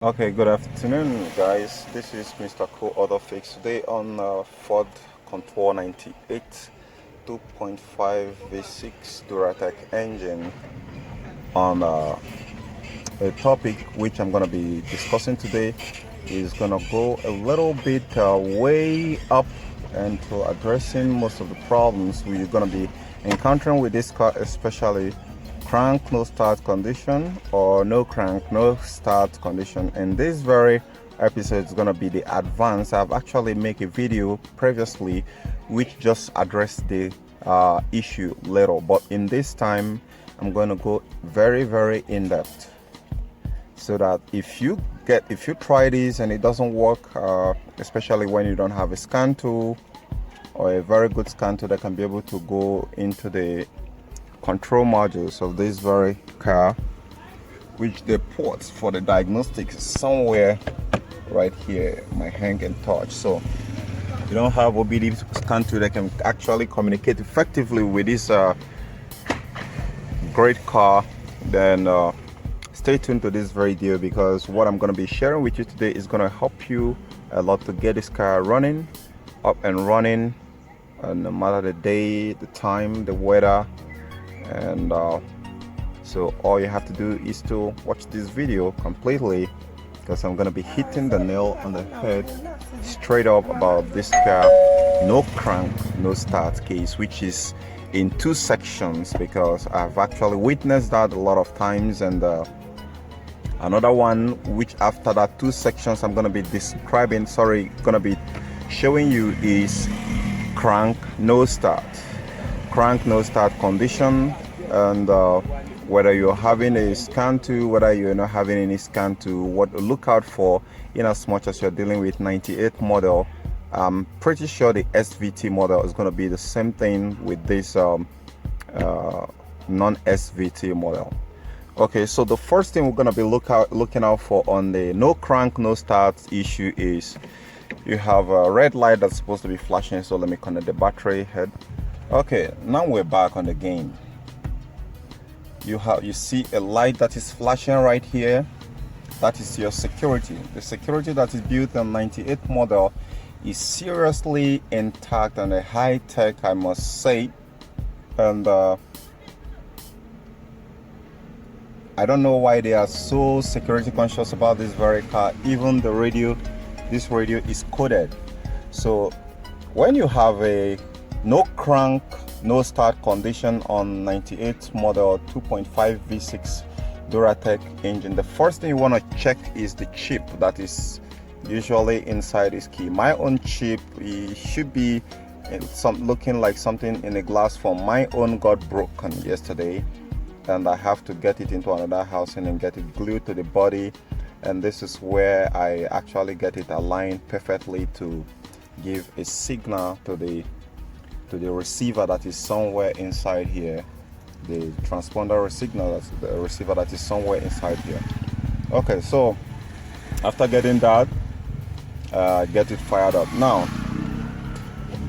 Okay, good afternoon, guys. This is Mr. Co Auto Fix. Today on Ford Contour 98 2.5 V6 duratec engine on a topic which I'm going to be discussing today is going to go a little bit way up into addressing most of the problems we're going to be encountering with this car, especially crank no start condition or no crank no start condition. And this very episode is going to be the advanced. I've actually made a video previously which just addressed the issue little, but in this time I'm going to go very in depth, so that if you try this and it doesn't work, especially when you don't have a scan tool or a very good scan tool that can be able to go into the control modules of this very car, which the ports for the diagnostics is somewhere right here my hand can touch. So you don't have OBD scan tool that can actually communicate effectively with this great car, then stay tuned to this video, because what I'm going to be sharing with you today is going to help you a lot to get this car running, up and running, no matter the day, the time, the weather. And so all you have to do is to watch this video completely, because I'm going to be hitting the nail on the head straight up about this car no crank no start case, which is in two sections, because I've actually witnessed that a lot of times. And another one which after that two sections I'm going to be showing you is crank no start condition. And whether you're having a scan tool, whether you're not having any scan tool, what to look out for, in as much as you're dealing with 98 model. I'm pretty sure the SVT model is going to be the same thing with this non-SVT model. Okay, so the first thing we're going to be looking out for on the no crank no start issue is you have a red light that's supposed to be flashing. So let me connect the battery head. Okay, now we're back on the game. You see a light that is flashing right here. That is your security. The security that is built on 98 model is seriously intact and a high tech, I must say. And I don't know why they are so security conscious about this very car. Even the radio, this radio is coded. So when you have a no crank no start condition on 98 model 2.5 V6 duratec engine, the first thing you want to check is the chip that is usually inside this key. My own chip, it should be looking like something in a glass form. My own got broken yesterday, and I have to get it into another housing and get it glued to the body. And this is where I actually get it aligned perfectly to give a signal to the receiver that is somewhere inside here, the transponder signal, that's the receiver that is somewhere inside here. Okay, so after getting that, get it fired up. Now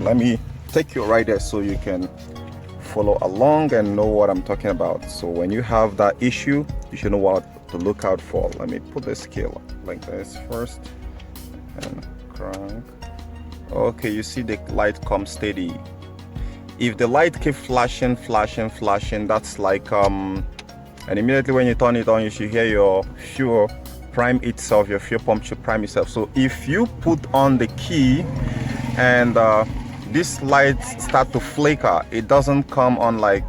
let me take you right there so you can follow along and know what I'm talking about. So when you have that issue, you should know what to look out for. Let me put the scale like this first and crank. Okay, you see the light come steady. If the light keeps flashing, that's like and immediately when you turn it on, you should hear your fuel prime itself, your fuel pump should prime itself. So if you put on the key and this light start to flicker, it doesn't come on like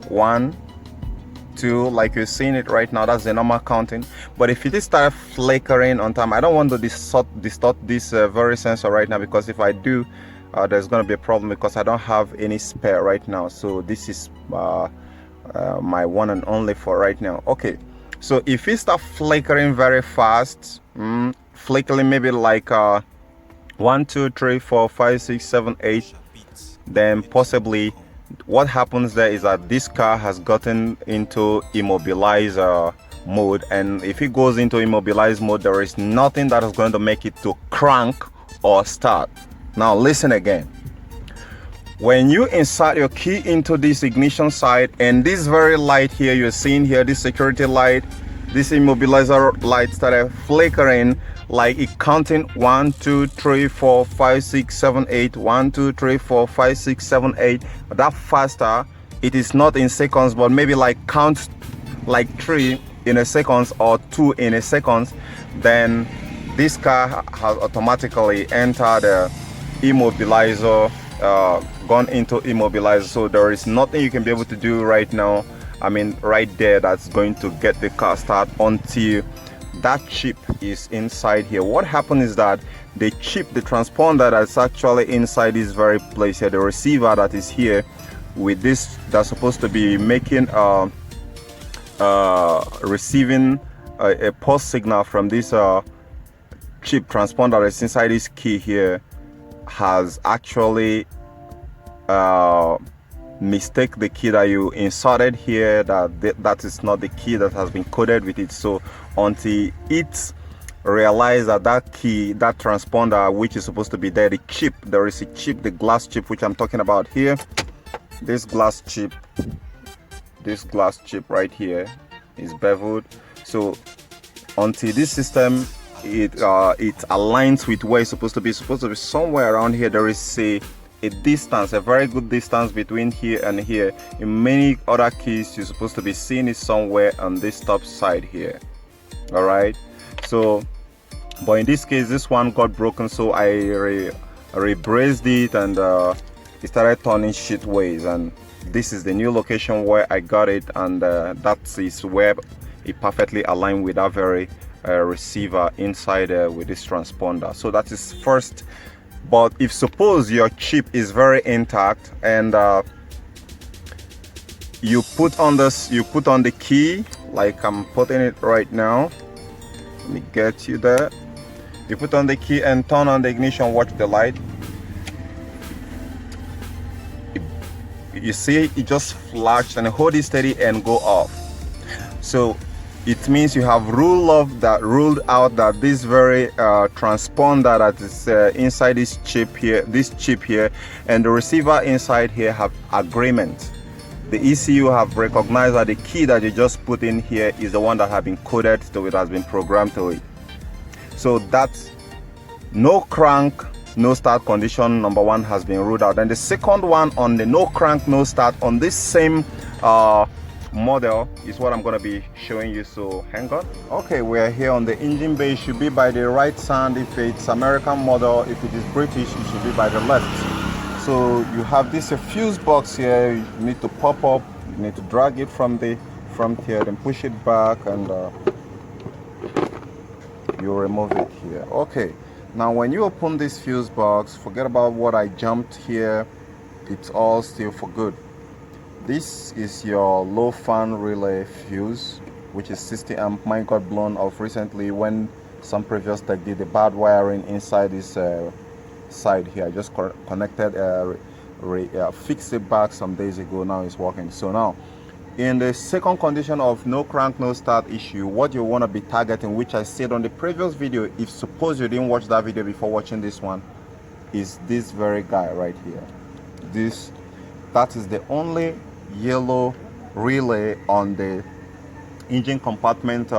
1, 2 like you're seeing it right now. That's the normal counting. But if it start flickering on time, I don't want to distort this very sensor right now, because if I do, there's going to be a problem, because I don't have any spare right now. So this is my one and only for right now. Okay, so if it start flickering very fast, flickering maybe like 1, 2, 3, 4, 5, 6, 7, 8, then possibly what happens there is that this car has gotten into immobilizer mode. And if it goes into immobilized mode, there is nothing that is going to make it to crank or start. Now listen again. When you insert your key into this ignition side, and this very light here you're seeing here, this security light, this immobilizer light started flickering, like it counting 1 2 3 4 5 6 7 8, 1 2 3 4 5 6 7 8, that faster. It is not in seconds, but maybe like count like 3 in a second or 2 in a second. Then this car has automatically entered the immobilizer, gone into immobilizer. So there is nothing you can be able to do right now, I mean right there, that's going to get the car start until that chip is inside here. What happened is that the chip, the transponder that's actually inside this very place here, the receiver that is here with this, that's supposed to be making receiving a pulse signal from this chip transponder that's inside this key here, has actually mistake the key that you inserted here, that is not the key that has been coded with it. So until it realize that that key, that transponder which is supposed to be there, the chip, there is a chip, the glass chip which I'm talking about here, this glass chip right here is beveled. So until this system it aligns with where it's supposed to be somewhere around here. There is a distance, a very good distance between here and here. In many other keys you're supposed to be seeing it somewhere on this top side here. All right, so but in this case this one got broken, so I rebraced it, and it started turning shit ways, and this is the new location where I got it, and that is where it perfectly aligned with that very receiver inside with this transponder. So that is first. But if suppose your chip is very intact and you put on the key, like I'm putting it right now, let me get you there. You put on the key and turn on the ignition, watch the light. You see it just flashed, and hold it steady and go off. So it means you have ruled out that this very transponder that is inside this chip here, and the receiver inside here have agreement. The ECU have recognized that the key that you just put in here is the one that has been coded to it, has been programmed to it. So that's no crank, no start condition number one has been ruled out. And the second one on the no crank, no start on this same model is what I'm going to be showing you. So hang on. Okay, we are here on the engine bay. It should be by the right side if it's American model. If it is British, it should be by the left. So you have this fuse box here. You need to pop up, you need to drag it from the front here, then push it back, and you remove it here. Okay, now when you open this fuse box, forget about what I jumped here. It's all still for good. This is your low fan relay fuse, which is 60 amp. Mine got blown off recently when some previous tech did the bad wiring inside this side here. I just connected, fixed it back some days ago. Now it's working. So now in the second condition of no crank, no start issue, what you want to be targeting, which I said on the previous video, if suppose you didn't watch that video before watching this one, is this very guy right here. That is the only yellow relay on the engine compartment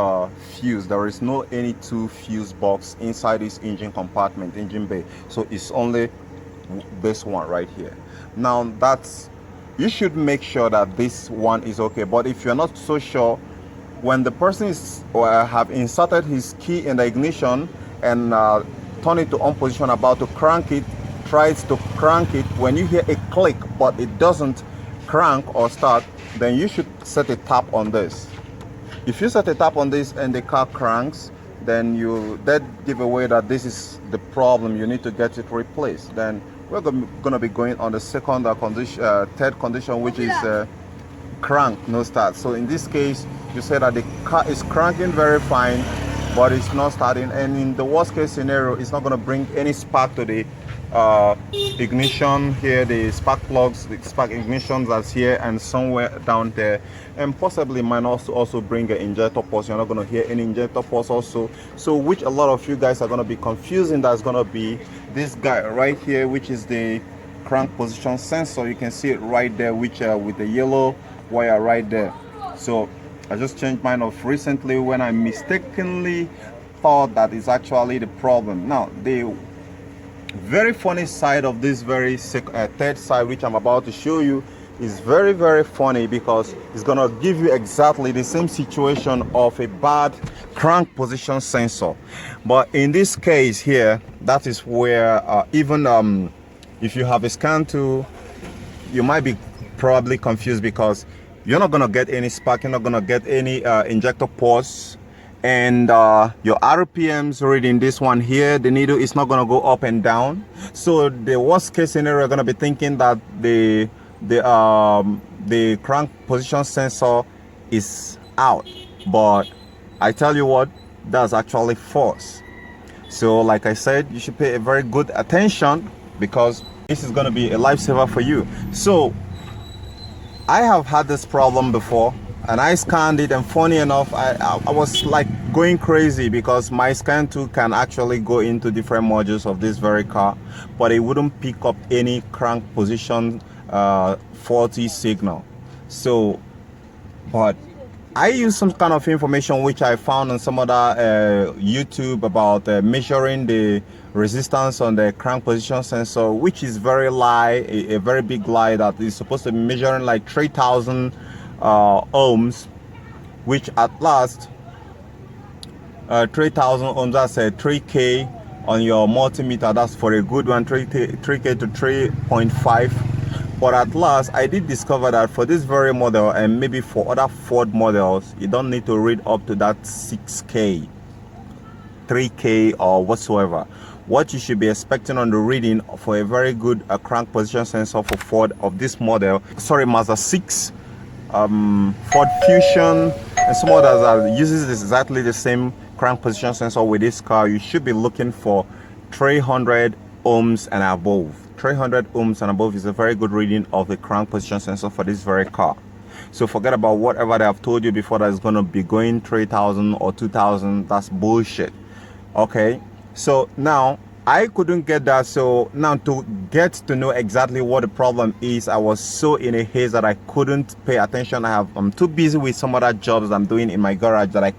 fuse. There is no any two fuse box inside this engine compartment, engine bay. So it's only this one right here. Now you should make sure that this one is okay. But if you're not so sure, when the person is have inserted his key in the ignition and turn it to on position, about to crank it, tries to crank it, when you hear a click but it doesn't crank or start, then you should set a tap on this. If you set a tap on this and the car cranks, then that give away that this is the problem, you need to get it replaced. Then we're going to be going on the second third condition, which is crank, no start. So in this case, you say that the car is cranking very fine, but it's not starting, and in the worst case scenario, it's not going to bring any spark to the ignition here, the spark plugs, the spark ignition that's here and somewhere down there, and possibly might also bring an injector pulse. You're not going to hear any injector pulse also. So which a lot of you guys are going to be confusing, that's going to be this guy right here, which is the crank position sensor. You can see it right there, which with the yellow wire right there. So I just changed mine off recently when I mistakenly thought that is actually the problem. Now, the very funny side of this third side, which I'm about to show you, is very, very funny because it's gonna give you exactly the same situation of a bad crank position sensor. But in this case here, that is where even if you have a scan tool, you might be probably confused because you're not gonna get any spark, you're not gonna get any injector pulse, and your RPMs reading this one here, the needle is not gonna go up and down. So the worst case scenario, you're gonna be thinking that the crank position sensor is out, but I tell you what, that's actually false. So like I said, you should pay a very good attention because this is going to be a lifesaver for you. So I have had this problem before and I scanned it, and funny enough, I was like going crazy because my scan tool can actually go into different modules of this very car, but it wouldn't pick up any crank position faulty signal. So but I use some kind of information which I found on some other YouTube about measuring the resistance on the crank position sensor, which is a very big lie, that is supposed to be measuring like 3,000 ohms, which at last 3,000 ohms, that's a 3K on your multimeter. That's for a good one, 3K to 3.5. But at last, I did discover that for this very model, and maybe for other Ford models, you don't need to read up to that 6K, 3K, or whatsoever. What you should be expecting on the reading for a very good crank position sensor for Ford of this model, sorry, Mazda 6, Ford Fusion, and some others that uses exactly the same crank position sensor with this car, you should be looking for 300 ohms and above. 300 ohms and above is a very good reading of the crank position sensor for this very car. So forget about whatever they have told you before that is going to be going 3,000 or 2,000. That's bullshit. Okay, so now I couldn't get that. So now to get to know exactly what the problem is, I was so in a haze that I couldn't pay attention. I'm too busy with some other jobs I'm doing in my garage that I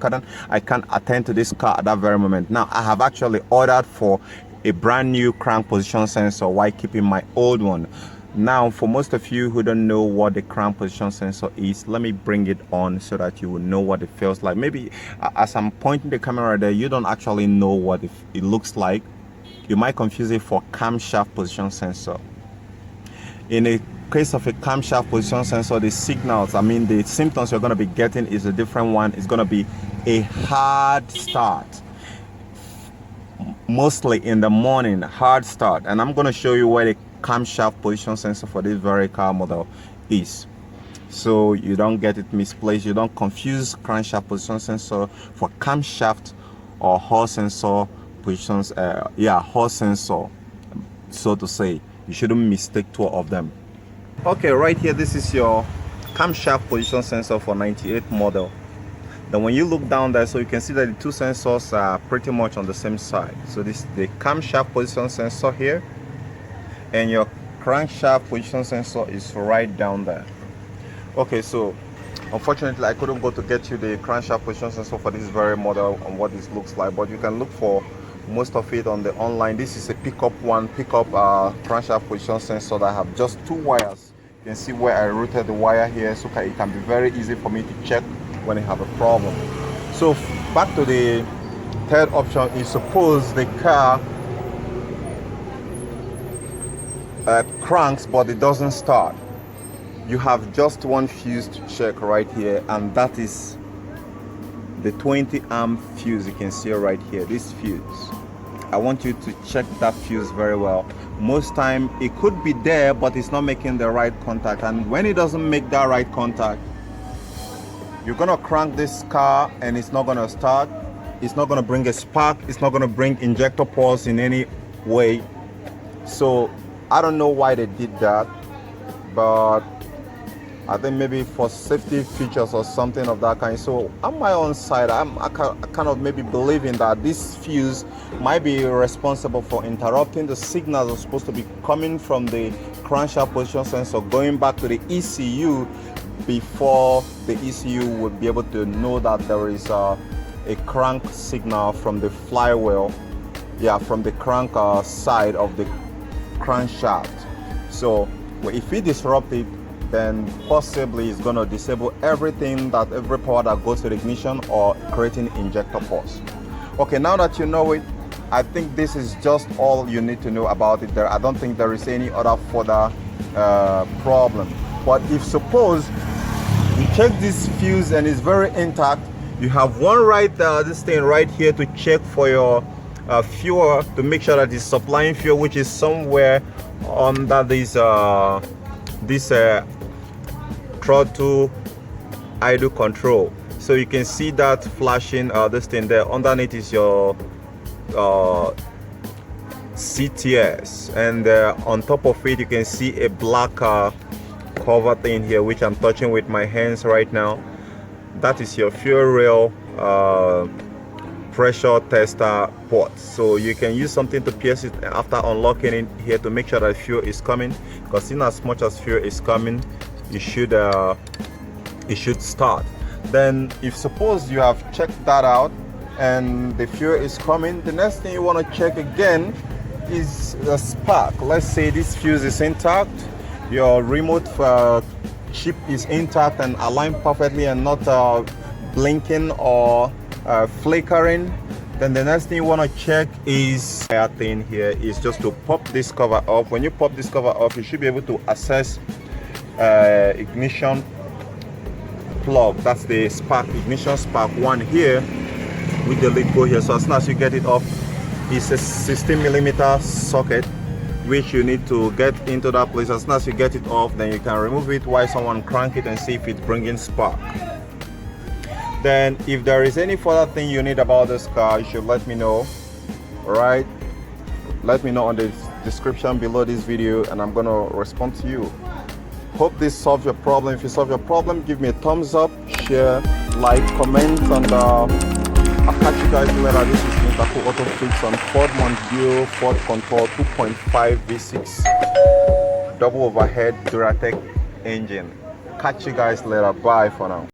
can't attend to this car at that very moment. Now I have actually ordered for a brand new crank position sensor while keeping my old one. Now for most of you who don't know what the crank position sensor is, let me bring it on so that you will know what it feels like. Maybe as I'm pointing the camera there, you don't actually know what it looks like. You might confuse it for camshaft position sensor. In a case of a camshaft position sensor, the signals, the symptoms you're going to be getting is a different one. It's going to be a hard start, mostly in the morning, hard start. And I'm going to show you where the camshaft position sensor for this very car model is, so you don't get it misplaced. You don't confuse crankshaft position sensor for camshaft or Hall sensor positions. Hall sensor, so to say. You shouldn't mistake two of them. Okay, right here, this is your camshaft position sensor for 98 model. Then when you look down there, so you can see that the two sensors are pretty much on the same side. So this is the camshaft position sensor here, and your crankshaft position sensor is right down there. Okay, so unfortunately I couldn't go to get you the crankshaft position sensor for this very model and what this looks like, but you can look for most of it on the online. This is a pickup crankshaft position sensor that have just two wires. You can see where I routed the wire here, so it can be very easy for me to check when I have a problem. So back to the third option is, suppose the car cranks but it doesn't start. You have just one fuse to check right here, and that is the 20 amp fuse. You can see right here, this fuse. I want you to check that fuse very well. Most time it could be there, but it's not making the right contact, and when it doesn't make that right contact, you're gonna crank this car and it's not gonna start. It's not gonna bring a spark. It's not gonna bring injector pulse in any way. So I don't know why they did that, but I think maybe for safety features or something of that kind. So on my own side, I kind of maybe believing that this fuse might be responsible for interrupting the signals that are supposed to be coming from the crankshaft position sensor, going back to the ECU, before the ECU would be able to know that there is a crank signal from the flywheel, from the crank side of the crankshaft. So if we disrupt it, then possibly it's going to disable every power that goes to the ignition or creating injector pulse. Okay, now that you know it, I think this is just all you need to know about it. I don't think there is any other further problem. But if suppose you check this fuse and it's very intact, you have one this thing right here to check for your fuel, to make sure that it's supplying fuel, which is somewhere under this throttle idle control. So you can see that flashing this thing there. Underneath is your CTS, and on top of it you can see a black cover thing here, which I'm touching with my hands right now. That is your fuel rail pressure tester port. So you can use something to pierce it after unlocking it here to make sure that fuel is coming, because in as much as fuel is coming, it should start. Then if suppose you have checked that out and the fuel is coming, the next thing you want to check again is the spark. Let's say this fuse is intact, your remote chip is intact and aligned perfectly and not blinking or flickering. Then the next thing you want to check is thing here is just to pop this cover off. When you pop this cover off, you should be able to access ignition plug. That's the spark, ignition spark one here with the lid go here. So as soon as you get it off, it's a 16mm socket which you need to get into that place. As soon as you get it off, then you can remove it while someone crank it and see if it's bringing spark. Then if there is any further thing you need about this car, you should let me know. All right, let me know on the description below this video and I'm gonna respond to you. Hope this solves your problem. If you solve your problem, give me a thumbs up, share, like, comment, and I'll catch you guys later. This is Mr. Auto Fix on Ford Mondeo Ford Contour 2.5 V6 double overhead duratec engine. Catch you guys later. Bye for now.